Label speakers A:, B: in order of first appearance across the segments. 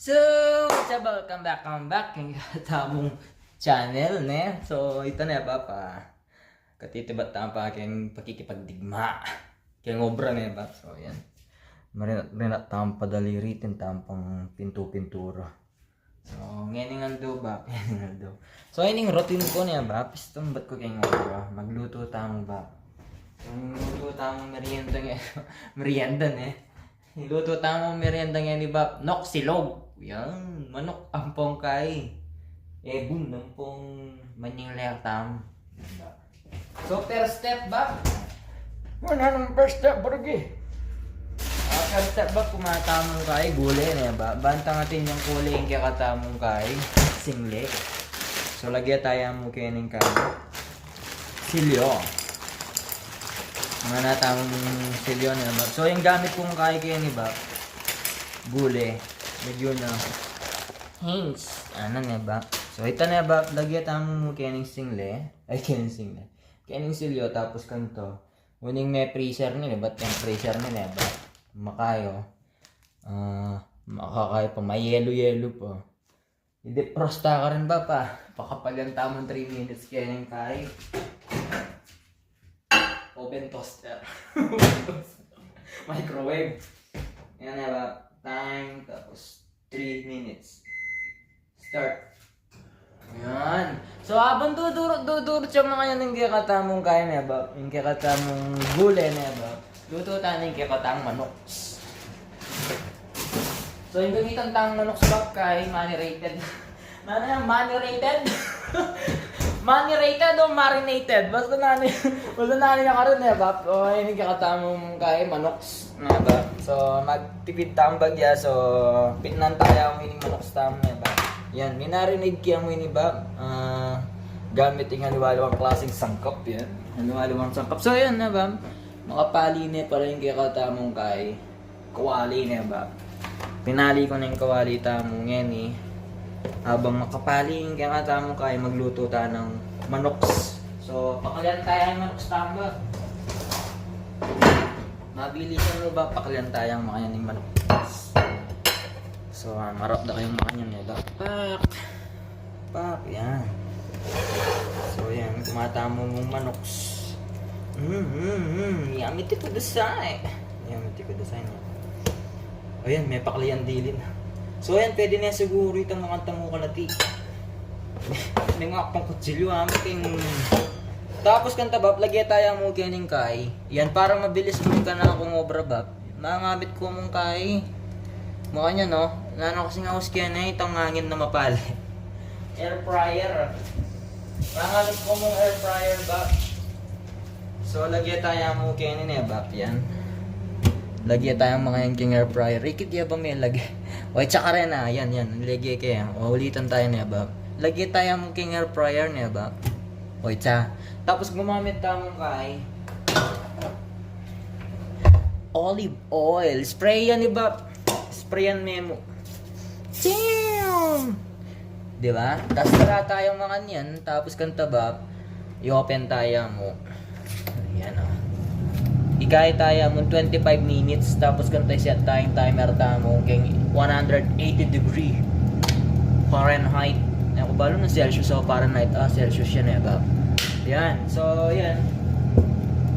A: So, welcome back ng tamong channel, ne? So, ito na ba pa? Katitibat na pa kayong pakikipagdigma. Kayong obra na ba? So, yan. Marinat tamang padaliri, tampang pinto-pintura. So, ngayon nga daw ba? So, yun yung routine ko niya ba? Piston ba't ko kayong obra? Magluto tamang ba? So, magluto tamang merienda nga. Merienda, ne? Niluto tamang merienda nga ni Bap. Nok silog. Yan. Manok ang pongkay. Ebon ng pong manying lertam. So, first step ba? Ano ang first step, Borgi? First step ba, kumatamong kay gulay na ba? Bantang natin yung kulay yung kakatamong kay single. So, lagyan tayo mo kining kay silyo. Mga natamong silyo na ba? So, yung gamit kong kay ni ba? Gulay. Medyo na hints. Ano na ba? So, ito na ba? Lagyan tayo mo kining single. Ay, kining single. Kining silyo, tapos kanto. Uning may freezer nila, ba't yung freezer nila, ba? Makayo. Makakayo pa, may yelo-yelo pa. I-defrosta ka rin ba pa? Pakapalan tamang 3 minutes kaya ng kay. Oven toaster. Microwave. Yan na ba? Time, tapos 3 minutes. Start. Ayan. So, habang dudurot siya mga yan yung kakatamong kaya na ba? Yung kakatamong gulay na ba? Luto tayo yung kakatamong manok. So, yung gamitan tayong manok sa bak kay money-rated. Money-rated? Money-rated o marinated? Basta nani na karoon na ba? O, yun yung kakatamong kay manok na ba? So, magtipid tayong bagya. So, pitnan tayo ang winning manok sa tamo na ba? Yan, minarinade kaya mo ini ba? Gamit yung haliwalawang klaseng sangkap yan. Haliwalawang sangkap. So, yan na ba? Makapali na pa rin kaya katamong kay kawali na ba? Pinali ko na yung kawali tamong yan eh. Habang makapali yung kaya katamong kay magluto tayo ng manoks. So, pakalian tayo ng manoks tama. Mabilisan mo ba? Pakalian tayo ang mga yan ng manoks. So, marap na kayong mga yan nila. Pak, yan. So, yan. Kumatamo mong manoks. Yummy to kudasay. Yummy to kudasay na. O yan, may pakliyan dilin. So, yan. Pwede na siguro itong mga tamo kalati. May nga pang kutsilyo, kayong... Tapos kanta bab, lagyan tayo mo kining kay. Yan, para mabilis mo ka na akong obra bab. Mangabit ko mong kay. Mukha niya, no? Nano kasi nga huskyan na itong hangin na mapali. Air fryer. Mangabit ko mong air fryer bab. So, lagyan tayo mo kining bab. Yan. Lagyan tayo mga yung air fryer. Rikit ya ba may lagay? O, tsaka rin na. Yan. Lagyan kaya. O, ulitan tayo na bab. Lagyan tayo mo air fryer na bab. O, tsa. Tapos gumamit tayo kay olive oil. Spray yan bab. Spray yan memo. Damn! Diba? Tapos tara tayong mga niyan. Tapos kanta bab. I-open tayo mo. Ayan o. Ikaya tayo mo 25 minutes. Tapos kanta set tayong timer tayo mo. Kaya 180 degree Fahrenheit. Ako balo ng Celsius o Fahrenheit. Celsius yan eh bab. Yan. So, yan.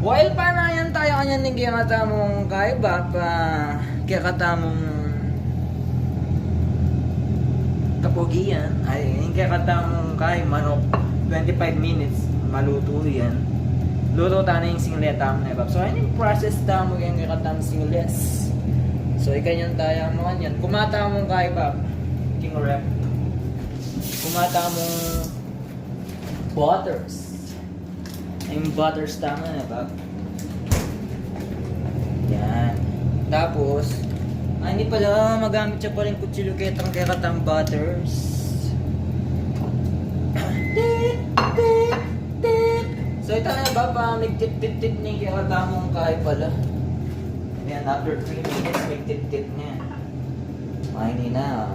A: While pa na yan tayo kanyan ng kaya katamong kaya bab. Kaya katamong kapugian. Ay, yung kaya katamong kaya manok. 25 minutes. Maluto yan. Luto tayo na yung singleta mo na bab. So, ayun yung process tayo mo yung kaya katamong singles. So, ikanyan tayo mga yan. Kumata mong kaya bab. King rep. Kumata mong butters. Yung butters tama na bab. Yan. Tapos, hindi pala magamit siya pa rin kutsilyo ketang kekatang butters. So ito na ba pa nagtit-tit-tit niya kekatamong kahay pala. Yan, after 3 minutes nagtit-tit niya. Hindi na.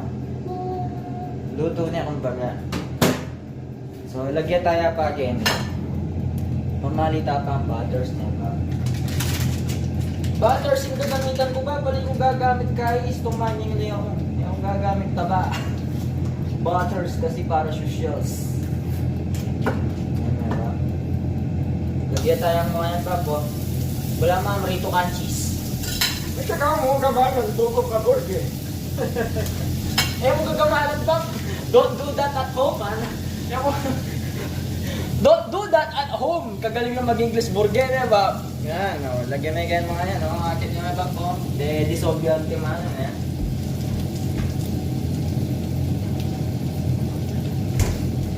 A: Luto niya kumbaga. So lagyan tayo pa again. Pamalita pa ang butters niya ba. Butters yung gagamitan ko ba? Balik ko gagamit kay itong manyang yung gagamit taba. Butters kasi para socials. Lagyan tayong mga yan pa po. Wala mga marito kanchis.
B: May saka mo gamanan, dugo ka burger.
A: Mo gagamanan ba? Don't do that at home, man. Don't do that at home. Kagaling na mag-English burger, eh, ba? Yan, no. Lagyan na yan mga yan, no. Akit nyo na ba po? Dissolve yung timanan, eh.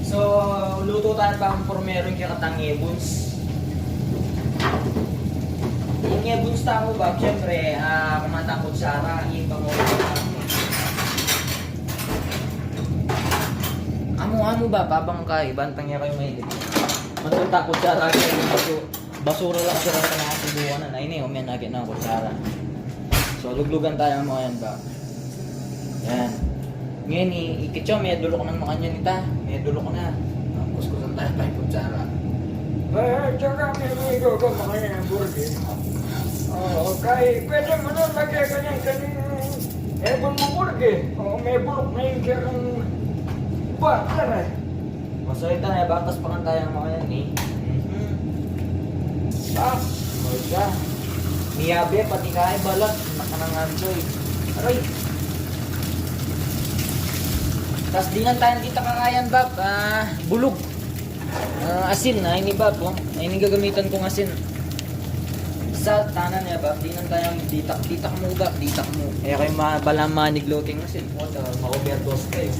A: So, luto tayo pang formero yung kakatang ebuns. Yung ebuns tamo ba, syempre, kumatakot sa ara, ipangulo na amo ba, babang ka, ibantang niya kayo mahilig. Matutakot sa ara, basura lang kasi rasa na kasibuan na, ini, umiyan agad na kutsara. So, luglugan tayo mga yan ba. Yan. Ngayon, ikityo, may dulok ng mga nyo nita. May dulok na. Kuskusan tayo pa yung kutsara.
B: Tsaka may dugo ka mga burger. Oo, kaya pwede mo na lagyan kanyang ebon mo burger. Oo, may bulok na yung kayang butter eh.
A: So, ito na, bakas pa tayo ang mga yan eh. Morga. Miyabe, pati kaya balat. Nakanangan ko eh. Aray! Tapos di lang tayo dito kakayan, Bab. Bulog. Asin na, ini Bab. Oh. Ini gagamitan kong asin. Salt, tanan niya, Bab. Di lang tayo ditak mo, Bab. Ditak mo. Kaya kayo balang manigloting asin. O, ma-overdose kayo.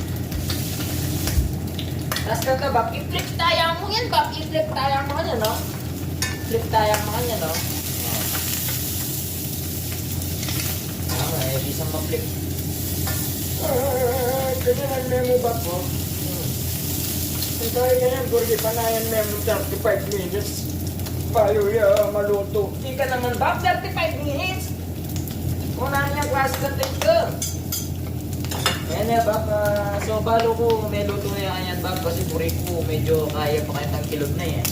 A: Tapos kanta, Bab. I-flip tayo mo yan, Bab. I-flip tayo mo yan, no? Flip tayo mo yan, no? Isang ma-flip.
B: Ganyan ang memo ba po? Ito ay ganyan, burger panayan memo 35 minutes. Payo maluto.
A: Hindi ka naman ba? 35 minutes? Una niya class ka tayo. Ayan na, Bab. So, balo ko may luto na yan, Bab. Kasi burik ko, medyo kaya pa kayo ng kilog na yan.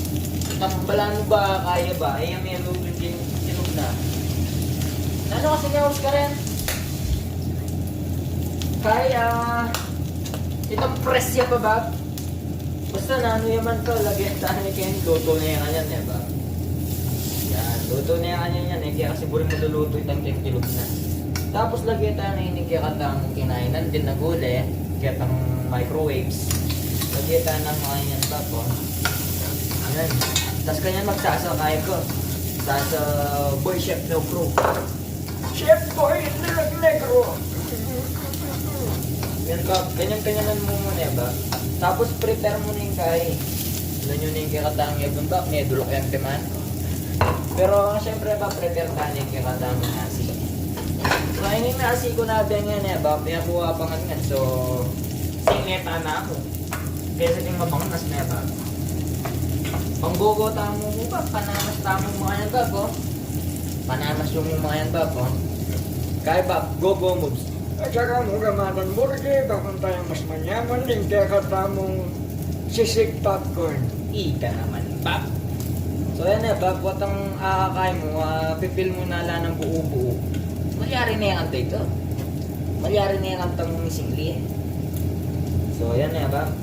A: Bala mo ba, kaya ba? Ay, may luto din kilog na. Ano kasi nga ka rin? Kaya, itong presya pa, Bab. Basta na ano yaman ka, lagyan saan niya kayo, luto na yan kanyan, eh, Bab. Yan, luto na yan kanyan yan, eh. Kaya kasi buring maluluto itang kilog na. Tapos lagyan tayo na hinig kaya katang kinainan din na gulay, kaya tang microwaves. Lagyan tayo ng mga yan, Bab, oh. Yan. Tapos kanyan magsasakay ko. Sa Boy Chef Negro.
B: Chef Boy Negro.
A: Yan ba, ganyan-ganyanan mo muna ba? Tapos prepare mo na yung kain. Alam nyo na yung kakatang yabon ba? May dulok yung timan. Pero syempre ba, prepare ka na yung kakatang nasi. So, ayun yung nasi ko na ganyan ba? Pinakuha pa nga. So, singeta na ako. Kaya sa ting mabangas na ba? Panggogo tamo mo ba? Panamas tamo mga yan ba po? Panamas yung mga yan ba po? Kaya ba, go moves.
B: At saka mo gamanan burger, bakit tayong mas manyaman din kaya katamong sisig popcorn.
A: Ika naman, Bab. So yan na, Bab, what ang akakay mo, pipil mo na lang ng buo-buo. Malyari na yung antay ito. Malyari na yung antang singli. So yan na, Bab.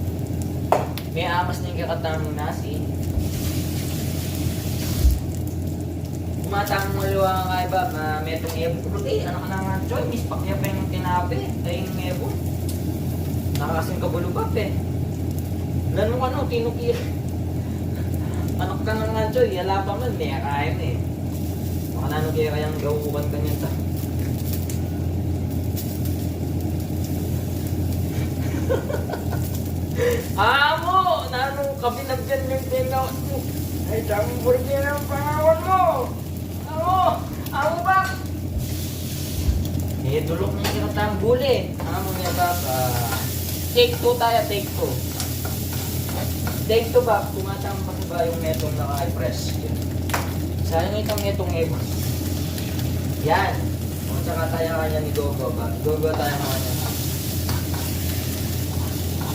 A: May amas na yung kakatang nasi. Kumatang mo liwa nga, Bab, may itong ebon. Ano ka na nga, Choy, mispak niya pa yung tinabi. Ay, yung ebon. Nakakasing kabulo, Bab, eh. Lanong ano, tinukir. Anak ka na nga, Choy, yala pa man, may akain eh. Baka nanong kaya kayang gawukan ka niyan ta. Amo! Nanong kabinagyan yung tinawat mo.
B: Ay, tamang burger ang pangawan mo.
A: Amo ba? Eh, dulok na yung kinatang guli. Amo niya, Bab. Take 2 tayo, take 2. Take 2, Bab. Kumatang pa ba yung metong naka-press? Sayang itong metong ebo. Yan. O, tsaka tayo kanya ni Gogo, Bab. Gogo tayo kanya.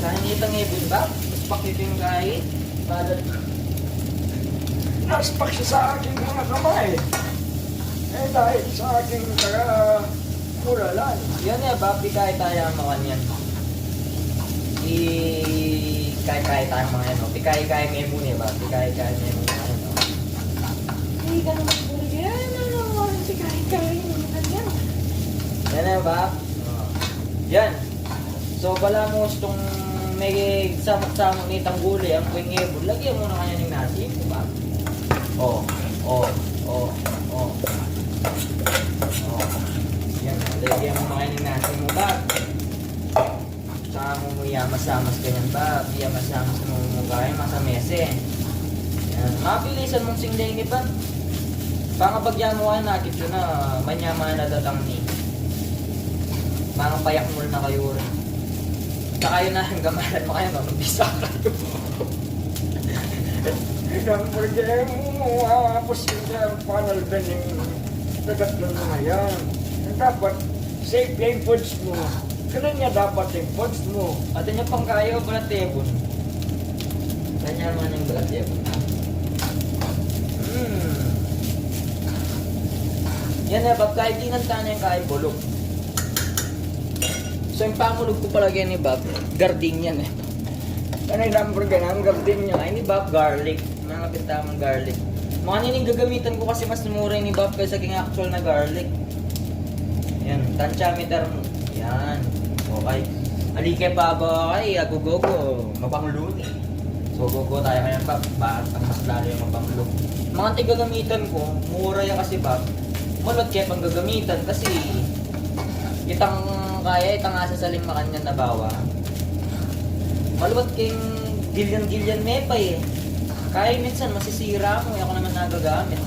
A: Sayang itong ebo, Bab. Mas pakito yung kahit.
B: Naspak siya sa aking mga kamay. Eh dahil sa aking Mura lang.
A: Yan eh, bab, di kaya tayo makan yan. Kaya tayo mga yan, no? Di kaya ngayon muna eh, bab. Di kaya ngayon muna yan, no?
B: Hindi ka naman burger. Ano naman si kaya mo naman yan.
A: Yan eh, bab. Oh. Yan. So, bala mo itong may samot-samot nitang gulay, ang kuwing ebon, lagyan mo na kanya ng nasi, bab. Oh. Yan, lagyan mo na kanya ng nasi mo, bab. Saka mo yamas-yamas ganyan ba? Yamas-yamas mo kaya masamese. Yan. Mabilisan mong singlay ni ba? Pangabagyan mo kayo nakit yun na manyaman na datang ni. Mga payak mo na kayo rin. Saka yun na hanggang mo kayo magbisa kayo.
B: Isang burger mo, posible ang panel ka ng dagat ng mga yan. Dapat safe yung foods mo. Kaya niya dapat yung foods mo.
A: At niya pang kayo balat tebon. Kanya naman yung balat tebon. Yan na, Bob, kahit di nantana yung kahit bulog. So yung pamulog ko palagi ni Bob, gardenian eh.
B: Ano yung hamburger na ang gardin niya?
A: Ay ni Bob, garlic. Mga pintamang garlic. Mga nining gagamitan ko kasi mas mura ni Bob kaysa king actual na garlic. Yan, tantiameter mo. Yan, okay. Alike pa ba kay agugogo, mapangluni. So gogo tayo kaya Bob, bakit ang mas lalo yung mapangluni. Mga tigagamitan ko, mura yan kasi Bob. Malot kaya pang gagamitan kasi itang kaya, itang asa sa lima kanyan na bawa. Maluwat kayong gilyan-gilyan mepay eh. Kaya minsan masisira mo, ako naman nagagamit.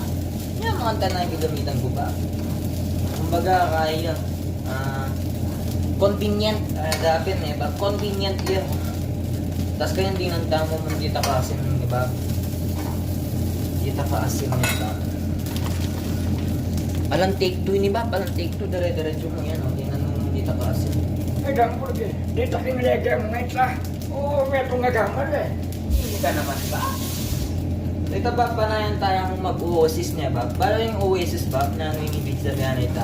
A: Yan mga kanta na gagamitan ko ba? Kumbaga kaya convenient, dapat eh, ba? Convenient yun. Tapos kaya hindi nang damo mo dito kaasin, di ba? Dito kaasin yun ba? Palang take 2 ni ba? Palang take 2, dire-diretso mo yan, o. Tingnan mo dito kaasin.
B: Ay, hamburger. Dito kinilagay mo nga isa. Oo, may itong nagamal eh.
A: Hindi ka naman ba? So ito ba, panayan tayo kung mag-oasis niya ba? Para yung oasis ba, na ano yung ibig sabihan ito?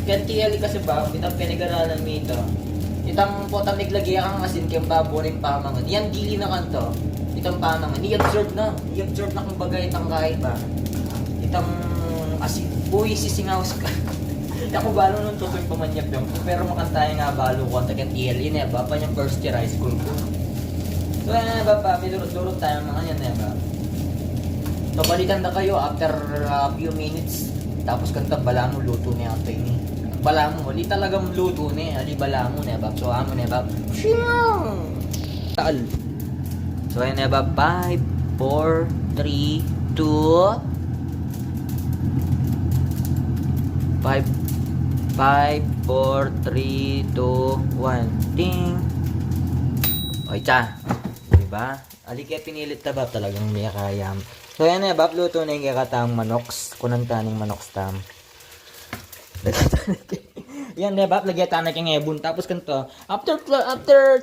A: Kaya TL kasi ba, itang pinag-aralan mo ito. Itang potang naglagay kang asin kayong baboring pamangan. Yan gili na kanto. Itang pamangan. I-absorb na. I-absorb na kumbaga itang kahit ba. Itang asin. Uy, sisingaws ka. Ako balo nung tutoy pamanyap yung. Pero makantaya nga balo ko. Taga TL yun eh ba? Pa yung first year high school ko. So yan ba pa, may durot-durot tayo mga yan eh ba? So balikan na kayo after a few minutes. Tapos kanta bala mo luto niya ito ini. Bala mo, di talagang luto niya. Di bala mo niya ba? So amo niya ba? Siyang! Taal. So yan eh ba? 5, 4, 3, 2 5, 4, 3, 2, 1 Ting! Oy, cha! Diba? Alikya pinilit na Bab, talagang may kayam. So yan na Bab, luto na yung kakatang manoks. Kunang taning manoks tam. Yan na Bab, lagyan tayo na kang ebon. Tapos kanto, after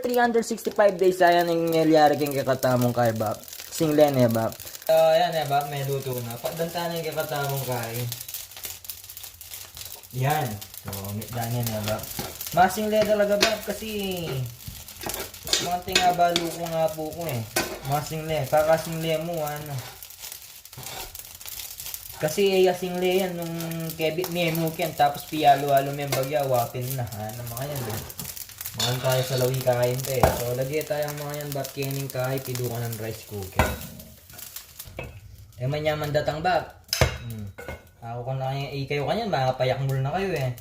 A: 365 days, ayan yung nangyari kang kakatamong kay Bab. Single na Bab. So yan na Bab, may luto na. Pagdanta na yung kakatamong kay. Yan. So, mitdan yan Bab. Masingle talaga Bab kasi mga tingabalo ko nga po ko eh. Masingle. Kakasingle mo ano. Kasi asingle yan nung kebit ni mo ken tapos piyalo-halo may bagya wapil na. Ano mga yan eh. Makan tayo sa lawi kain to eh. So, lagay tayong mga yan Bab. Kening kahay, pidukan ng rice cooker. Eh, manyaman datang Bab. Ako kung na kayo kanyan, makapayak mul na kayo eh.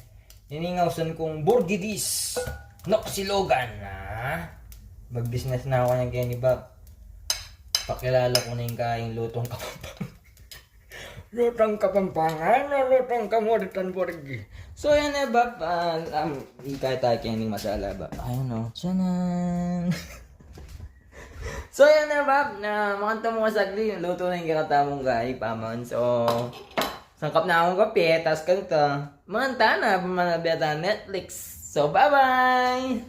A: Iningawsan kong Burgidis. Noxilogan na. Mag-business na ako kanyan kaya ni Bob. Pakilala ko na yung kaing lutong kapampangan.
B: Lutong kapampangan o lutong kamuritan burgi?
A: So yan eh Bob. Ikay tayo kaya ng masala Bob. Ayun o. Tiyanan. So yan eh Bob. Makanta mo kasagli yung luto na yung kakatamong kain paman. So sangkap na akong kape, tas kanto. Manta na, pamanabiyata Netflix. So, bye-bye!